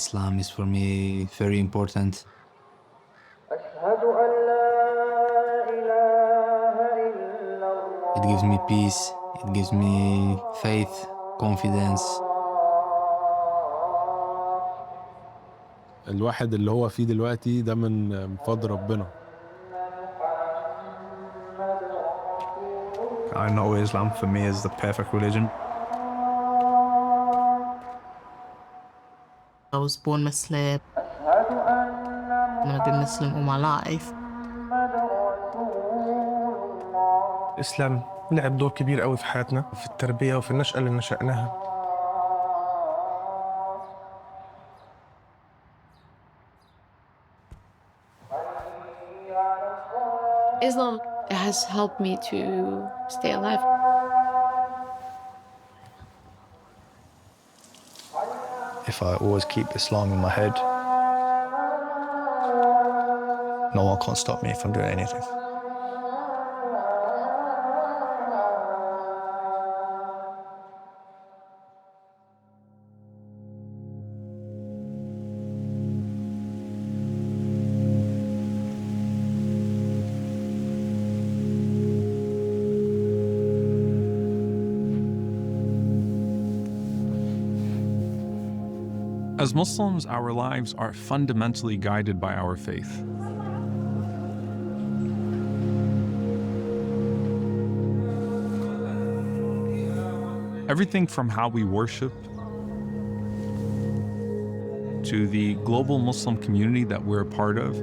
Islam is for me very important. It gives me peace, it gives me faith, confidence. الواحد اللي هو فيه دلوقتي ده من فضل ربنا. I know Islam for me is the perfect religion. I was born Muslim. I've been Muslim all my life. الإسلام لعب دور كبير قوي في حياتنا، في التربية وفي النشأة اللي نشأناها. Islam has helped me to stay alive. If I always keep Islam in my head, no one can stop me from doing anything. As Muslims, our lives are fundamentally guided by our faith. Everything from how we worship to the global Muslim community that we're a part of,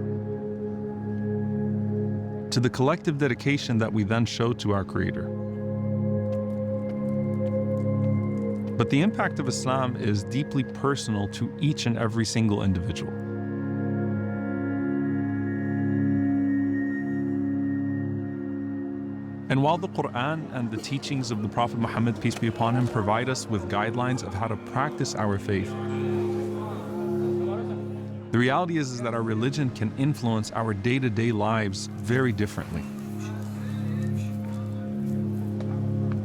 to the collective dedication that we then show to our Creator. But the impact of Islam is deeply personal to each and every single individual. And while the Quran and the teachings of the Prophet Muhammad, peace be upon him, provide us with guidelines of how to practice our faith, the reality is that our religion can influence our day-to-day lives very differently.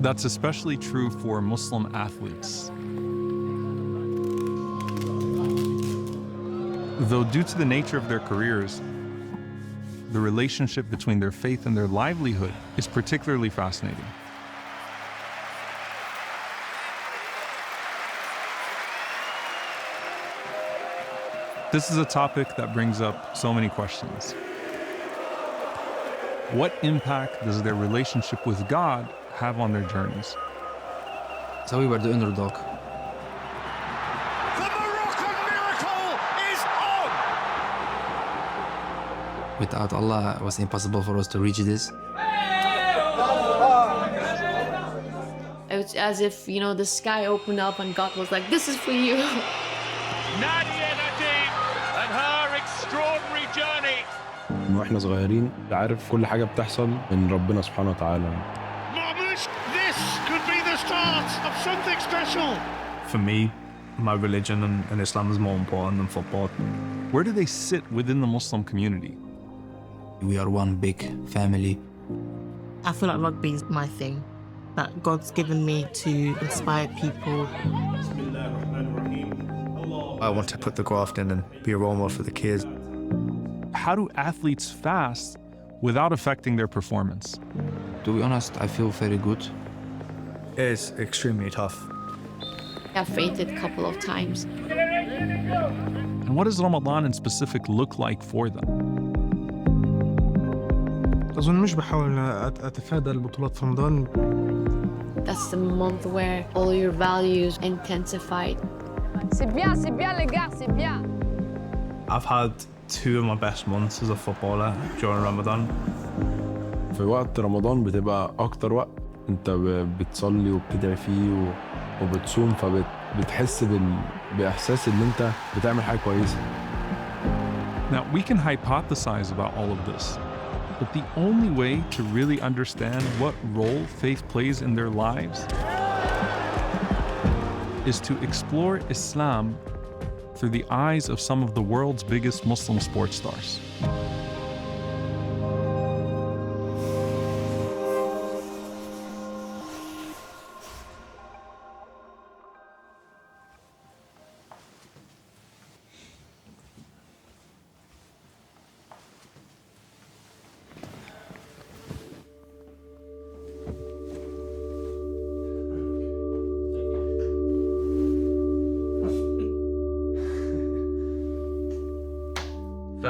That's especially true for Muslim athletes. Though due to the nature of their careers, the relationship between their faith and their livelihood is particularly fascinating. This is a topic that brings up so many questions. What impact does their relationship with God have on their journeys? So we were the underdog. The Moroccan miracle is on! Without Allah, it was impossible for us to reach this. It's as if, the sky opened up and God was like, this is for you. Nadia Nadim and her extraordinary journey. واحنا صغيرين عارف كل حاجة بتحصل من ربنا سبحانه وتعالى. This could be the start of something special. For me, my religion and Islam is more important than football. Where do they sit within the Muslim community? We are one big family. I feel like rugby is my thing, that God's given me to inspire people. I want to put the graft in and be a role model for the kids. How do athletes fast without affecting their performance? To be honest, I feel very good. It's extremely tough. I've fainted a couple of times. And what does Ramadan in specific look like for them? أظن مش بحاول أتفادى البطولات في رمضان. That's the month where all your values intensified. C'est bien les gars, c'est bien. I've had 2 of my best months as a footballer during Ramadan. في وقت رمضان بتبقى أكتر وقت أنت بتصلي وبتدعي فيه وبتصوم، فبتحس بإحساس إن أنت بتعمل حاجة كويسة. Now, we can hypothesize about all of this, but the only way to really understand what role faith plays in their lives is to explore Islam through the eyes of some of the world's biggest Muslim sports stars.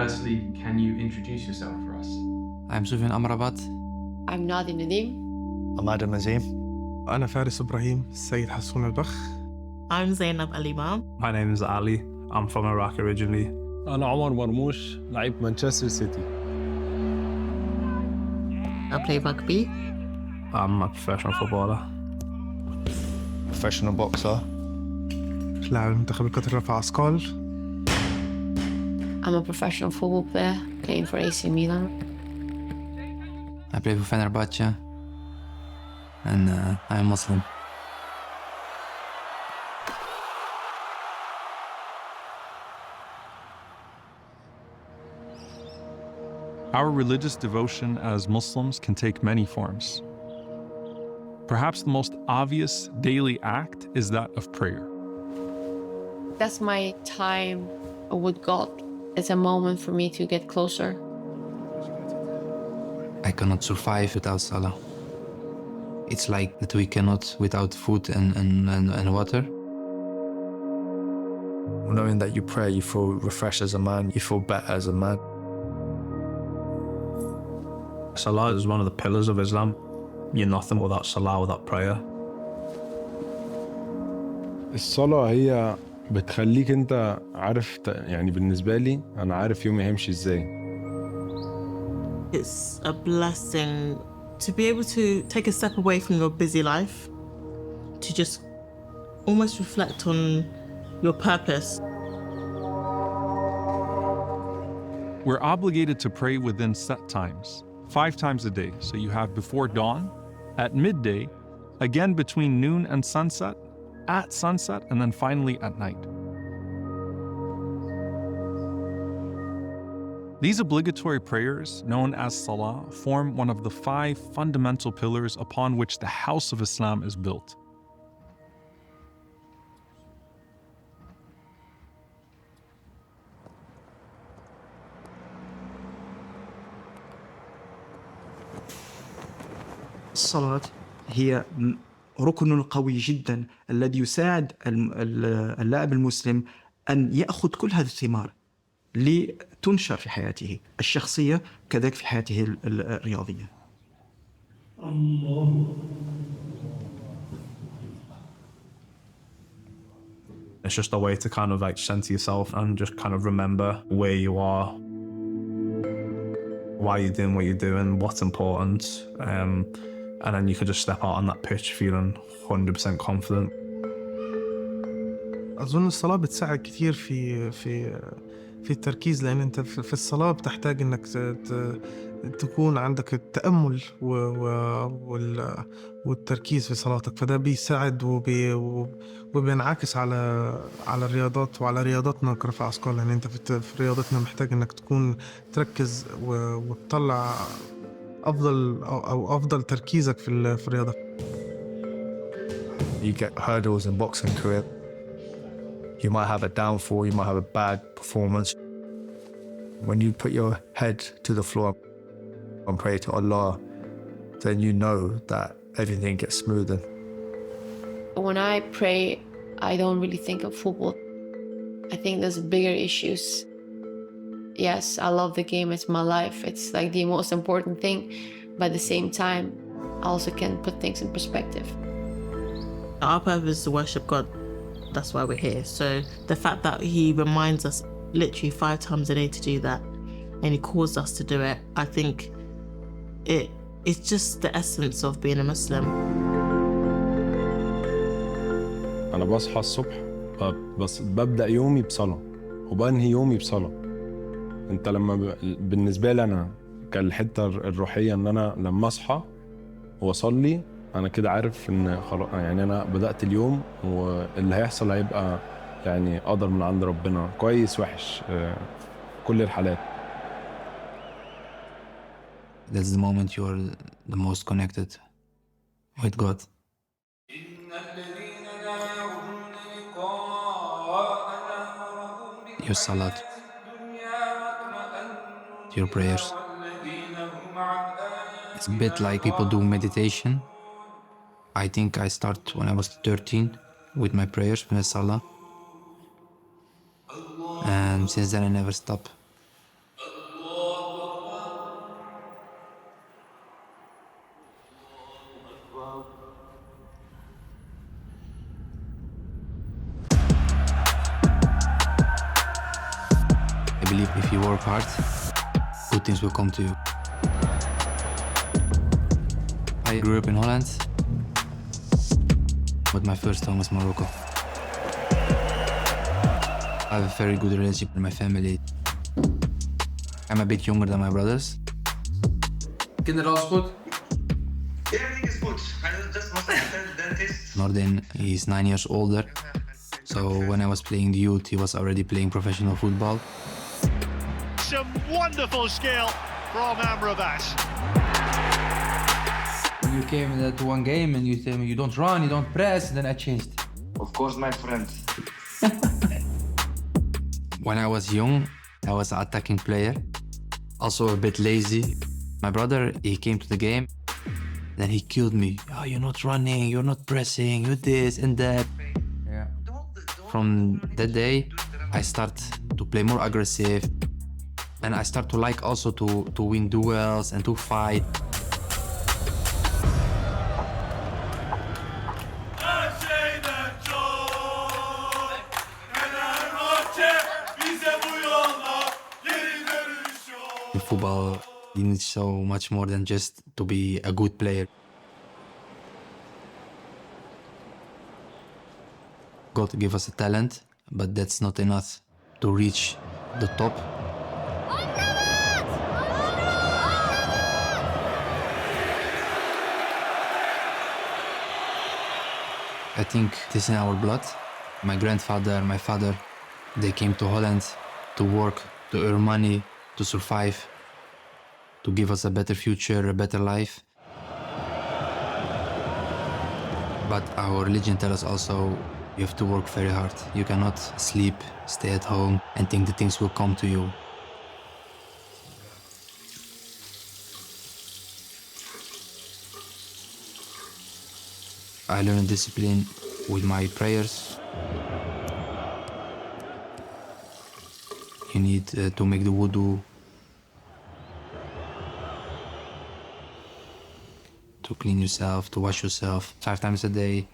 firstly, can you introduce yourself for us? I'm Sofyan Amrabat. I'm Adam Azim. I'm Adam Azim. أنا فارس إبراهيم السيد حسون البخ. I'm Zainab Alimam. My name is Ali. I'm from Iraq originally. أنا عمر مرموش لعيب مانشستر سيتي. I play rugby. I'm a professional footballer. Professional boxer. لاعب المنتخب القطري رفع أثقال. I'm a professional football player playing for AC Milan. I play for Fenerbahce. And I'm Muslim. Our religious devotion as Muslims can take many forms. Perhaps the most obvious daily act is that of prayer. That's my time with God. It's a moment for me to get closer. I cannot survive without Salah. It's like that we cannot without food and water. Knowing that you pray, you feel refreshed as a man, you feel better as a man. Salah is one of the pillars of Islam. You're nothing without Salah, without prayer. الصلاة هي بتخليك انت عارف يعني بالنسبة لي أنا عارف يومي هيمشي ازاي. It's a blessing to be able to take a step away from your busy life, to just almost reflect on your purpose. We're obligated to pray within set times, 5 times a day. So you have before dawn, at midday, again between noon and sunset, at sunset, and then finally at night. These obligatory prayers, known as Salah, form one of the 5 fundamental pillars upon which the house of Islam is built. الصلاة هي ركن قوي جدا الذي يساعد اللاعب المسلم أن يأخذ كل هذه الثمار لتنشر في حياته الشخصية كذلك في حياته الرياضية. It's just a way to kind of like center yourself and just kind of remember where you are, why you're doing what you're doing, what's important, and then you could just step out on that pitch feeling 100% confident. أظن الصلاة بتساعد كتير في التركيز، لأن أنت في الصلاة بتحتاج إنك تكون عندك التأمل والتركيز في صلاتك، فده بيساعد وبينعكس على الرياضات وعلى رياضاتنا كرفع أثقال، لأن أنت في رياضتنا محتاج إنك تكون تركز وتطلع أفضل تركيزك في الرياضة. You get hurdles in boxing career. You might have a downfall, you might have a bad performance. When you put your head to the floor and pray to Allah, then you know that everything gets smoother. When I pray, I don't really think of football. I think there's bigger issues. Yes, I love the game, it's my life, it's like the most important thing, but at the same time, I also can put things in perspective. Our purpose is to worship God. That's why we're here. So the fact that he reminds us literally 5 times a day to do that, and he calls us to do it, I think it's just the essence of being a Muslim. أنا بصحى الصبح بس ببدأ يومي بصلاة وبنهي يومي بصلاة. أنت لما بالنسبة لي أنا كالحتة الروحية إن أنا لما أصحى وأصلي أنا كده عارف إن خلاص يعني أنا بدأت اليوم واللي هيحصل هيبقى يعني قدر من عند ربنا، كويس وحش كل الحالات. That's the moment you are the most connected with God. Your salat, your prayers. It's a bit like people do meditation. I think I start when I was 13 with my prayers, with my salah. And since then I never stop. I believe if you work hard, good things will come to you. I grew up in Holland, but my first home was Morocco. I have a very good relationship with my family. I'm a bit younger than my brothers. Kinderen, alles goed? Everything is good. I just was at the dentist. Nordin, he's 9 years older. So when I was playing the youth, he was already playing professional football. Some wonderful skill from Amrabat. When you came to one game and you tell me you don't run, you don't press, then I changed. Of course, my friend. When I was young, I was an attacking player, also a bit lazy. My brother, he came to the game, then he killed me. Oh, you're not running, you're not pressing, you're this and that. Yeah. From that day, I start to play more aggressive, and I start to like also to win duels and to fight. In football, you need so much more than just to be a good player. God gave us a talent, but that's not enough to reach the top. I think this is in our blood. My grandfather, my father, they came to Holland to work, to earn money, to survive, to give us a better future, a better life. But our religion tells us also you have to work very hard. You cannot sleep, stay at home, and think the things will come to you. I learned discipline with my prayers. You need to make the wudu, to clean yourself, to wash yourself 5 times a day.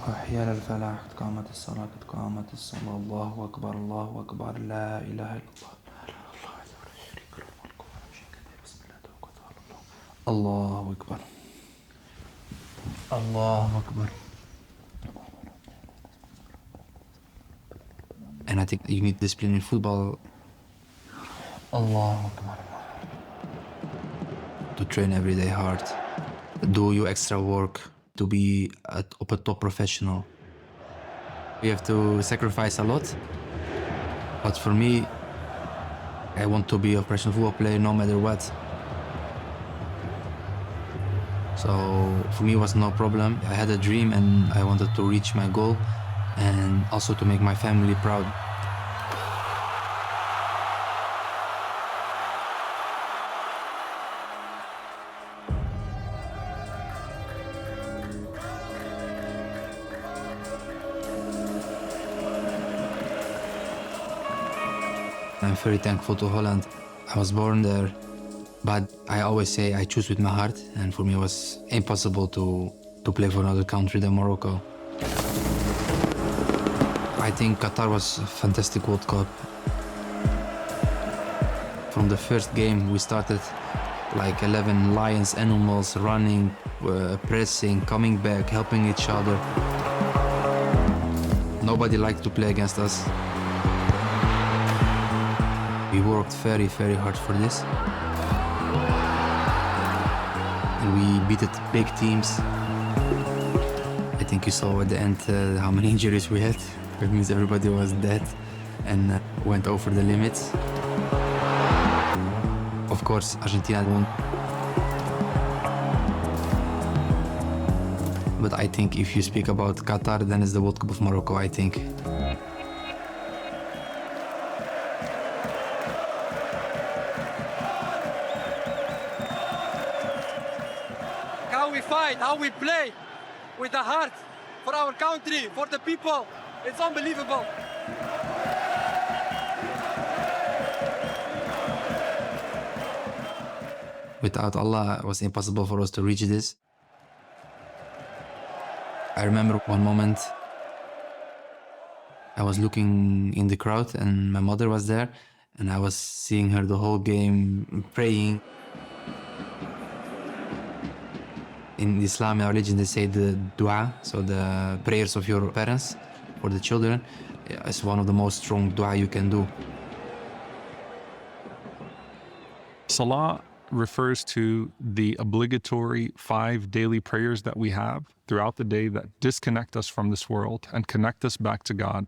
حي على الفلاح قد قامت الصلاة قد قامت الصلاة الله أكبر الله أكبر لا إله إلا الله الله أكبر الله أكبر. And I think you need discipline in football. الله أكبر. To train every day hard, do your extra work to be a top professional. You have to sacrifice a lot, but for me, I want to be a professional football player no matter what. So for me it was no problem. I had a dream and I wanted to reach my goal and also to make my family proud. I'm very thankful to Holland. I was born there, but I always say I choose with my heart, and for me it was impossible to play for another country than Morocco. I think Qatar was a fantastic World Cup. From the first game we started like 11 lions, animals running, pressing, coming back, helping each other. Nobody liked to play against us. We worked very, very hard for this. And we beat big teams. I think you saw at the end how many injuries we had. It means everybody was dead and went over the limits. Of course, Argentina won. But I think if you speak about Qatar, then it's the World Cup of Morocco, I think. How we fight, how we play with the heart for our country, for the people. It's unbelievable. Without Allah, it was impossible for us to reach this. I remember one moment I was looking in the crowd and my mother was there, and I was seeing her the whole game praying. In the Islamic religion, they say the dua, so the prayers of your parents for the children, is one of the most strong dua you can do. Salah refers to the obligatory 5 daily prayers that we have throughout the day that disconnect us from this world and connect us back to God,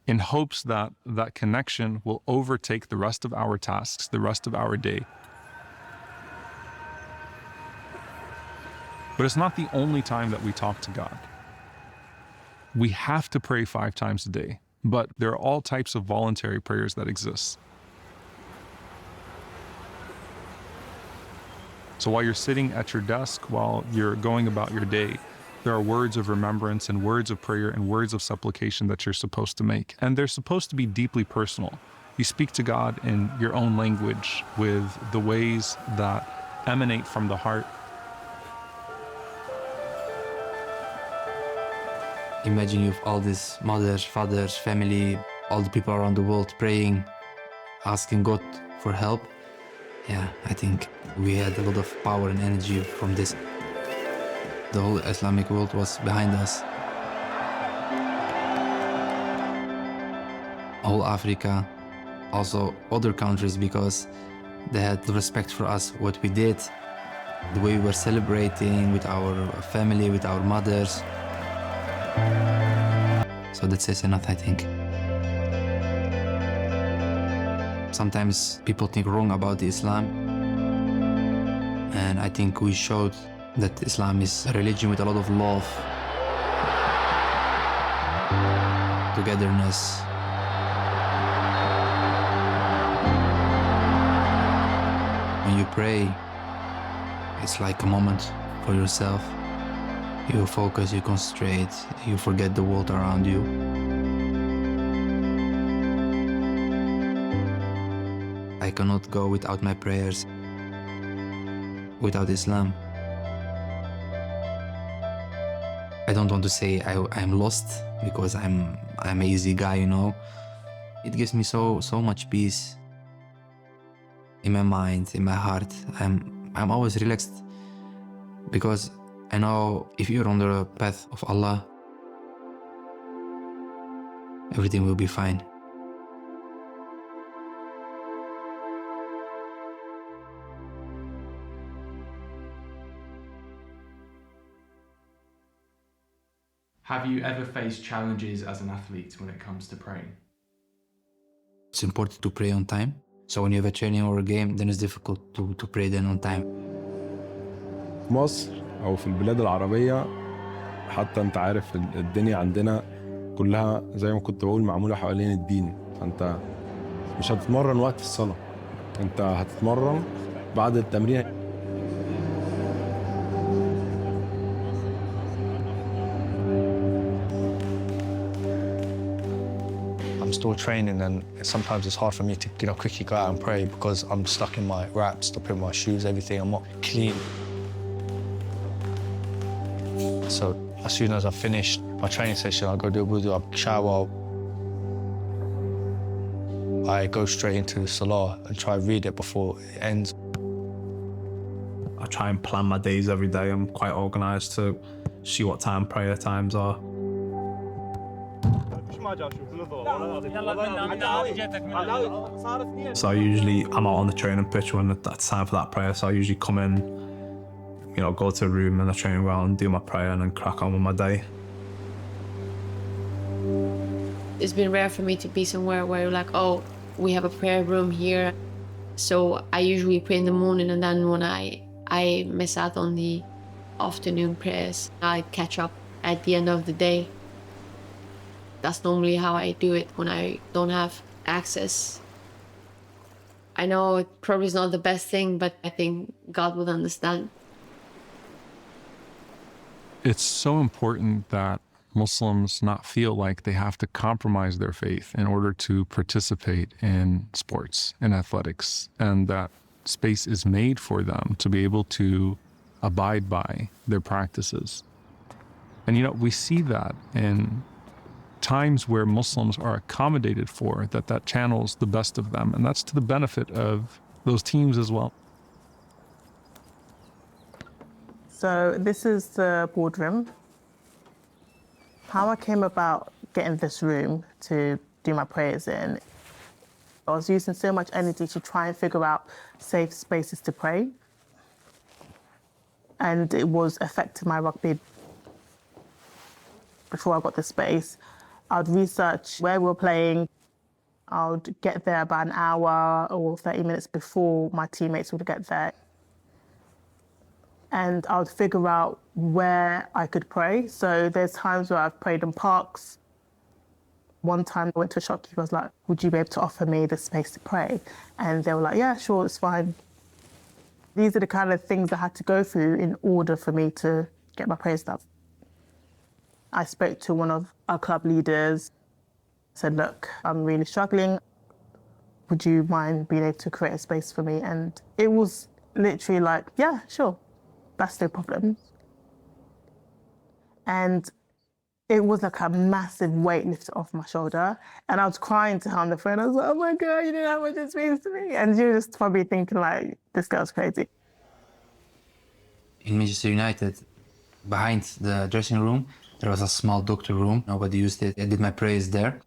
in hopes that that connection will overtake the rest of our tasks, the rest of our day. But it's not the only time that we talk to God. We have to pray 5 times a day, but there are all types of voluntary prayers that exist. So while you're sitting at your desk, while you're going about your day, there are words of remembrance and words of prayer and words of supplication that you're supposed to make. And they're supposed to be deeply personal. You speak to God in your own language with the ways that emanate from the heart. Imagine you have all these mothers, fathers, family, all the people around the world praying, asking God for help. Yeah, I think we had a lot of power and energy from this. The whole Islamic world was behind us. Whole Africa, also other countries, because they had respect for us, what we did, the way we were celebrating with our family, with our mothers. So that says enough, I think. Sometimes people think wrong about Islam, and I think we showed that Islam is a religion with a lot of love, togetherness. When you pray, it's like a moment for yourself. You focus, you concentrate, you forget the world around you. I cannot go without my prayers, without Islam. I don't want to say I'm lost, because I'm an easy guy, you know. It gives me so much peace in my mind, in my heart. I'm always relaxed, because I know if you're on the path of Allah, everything will be fine. Have you ever faced challenges as an athlete when it comes to praying? It's important to pray on time. So when you have a training or a game, then it's difficult to pray then on time. في مصر أو في البلاد العربية، حتى أنت عارف الدنيا عندنا كلها زي ما كنت بقول معمولة حوالين الدين، فأنت مش هتتمرن وقت الصلاة، أنت هتتمرن بعد التمرين. I'm still training, and sometimes it's hard for me to quickly go out and pray because I'm stuck in my wraps, stuck in my shoes, everything. I'm not clean. So as soon as I finish my training session, I go do a wudu, I shower. I go straight into Salah and try to read it before it ends. I try and plan my days every day. I'm quite organised to see what time prayer times are. So I'm out on the training pitch when it's time for that prayer. So I usually come in, go to a room in the training ground, do my prayer, and then crack on with my day. It's been rare for me to be somewhere where like, oh, we have a prayer room here. So I usually pray in the morning, and then when I miss out on the afternoon prayers, I catch up at the end of the day. That's normally how I do it when I don't have access. I know it probably is not the best thing, but I think God would understand. It's so important that Muslims not feel like they have to compromise their faith in order to participate in sports and athletics, and that space is made for them to be able to abide by their practices. And you know, we see that in times where Muslims are accommodated for, that channels the best of them, and that's to the benefit of those teams as well. So this is the boardroom. How I came about getting this room to do my prayers in, I was using so much energy to try and figure out safe spaces to pray. And it was affecting my rugby. Before I got the space, I'd research where we were playing. I would get there about an hour or 30 minutes before my teammates would get there. And I would figure out where I could pray. So there's times where I've prayed in parks. One time I went to a shopkeeper, I was like, would you be able to offer me the space to pray? And they were like, yeah, sure, it's fine. These are the kind of things I had to go through in order for me to get my prayers done. I spoke to one of our club leaders, said, look, I'm really struggling. Would you mind being able to create a space for me? And it was literally like, yeah, sure, that's no problem. And it was like a massive weight lifted off my shoulder. And I was crying to her on the phone. I was like, oh my God, you know how much this means to me? And you're just probably thinking like, this girl's crazy. In Manchester United, behind the dressing room, there was a small doctor room. Nobody used it. I did my prayers there.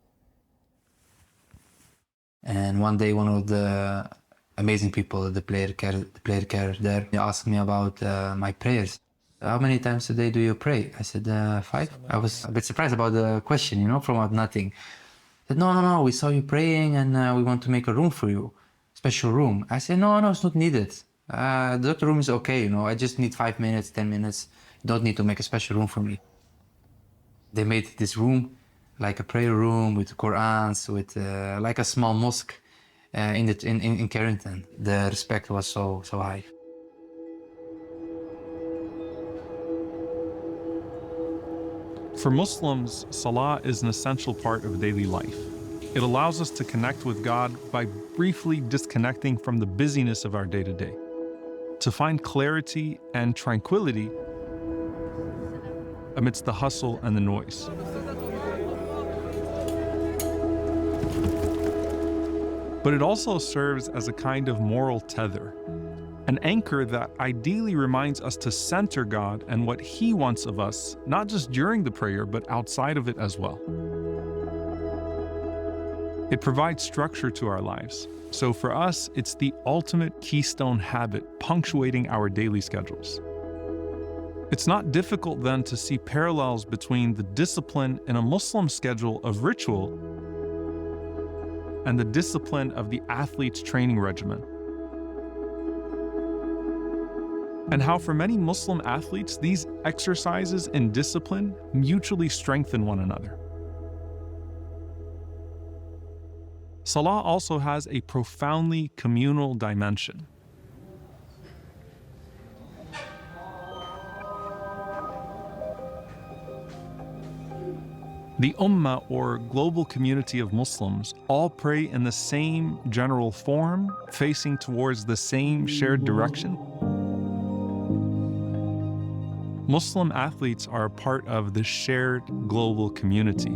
And one day, one of the amazing people, the player care there, he asked me about my prayers. How many times a day do you pray? I said, 5. I was a bit surprised about the question, you know, from out nothing. I said, no, we saw you praying and we want to make a room for you, special room. I said, no, it's not needed. The doctor room is okay, you know, I just need 5 minutes, 10 minutes. You don't need to make a special room for me. They made this room like a prayer room with Qur'ans, with like a small mosque in Carrington. The respect was so high. For Muslims, Salah is an essential part of daily life. It allows us to connect with God by briefly disconnecting from the busyness of our day-to-day, to find clarity and tranquility amidst the hustle and the noise. But it also serves as a kind of moral tether, an anchor that ideally reminds us to center God and what He wants of us, not just during the prayer, but outside of it as well. It provides structure to our lives. So for us, it's the ultimate keystone habit punctuating our daily schedules. It's not difficult then to see parallels between the discipline in a Muslim schedule of ritual and the discipline of the athlete's training regimen. And how for many Muslim athletes, these exercises and discipline mutually strengthen one another. Salah also has a profoundly communal dimension. The Ummah, or global community of Muslims, all pray in the same general form, facing towards the same shared direction. Muslim athletes are a part of the shared global community.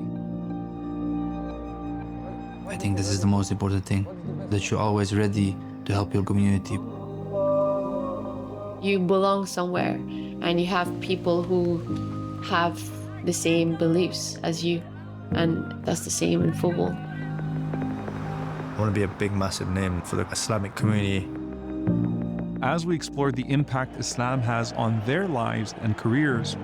I think this is the most important thing, that you're always ready to help your community. You belong somewhere and you have people who have the same beliefs as you, and that's the same in football. I want to be a big, massive name for the Islamic community. As we explore the impact Islam has on their lives and careers,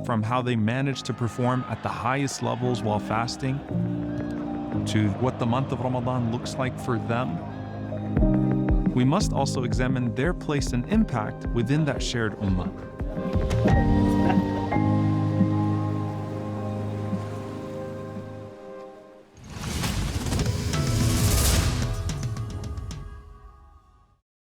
from how they manage to perform at the highest levels while fasting, to what the month of Ramadan looks like for them, we must also examine their place and impact within that shared ummah.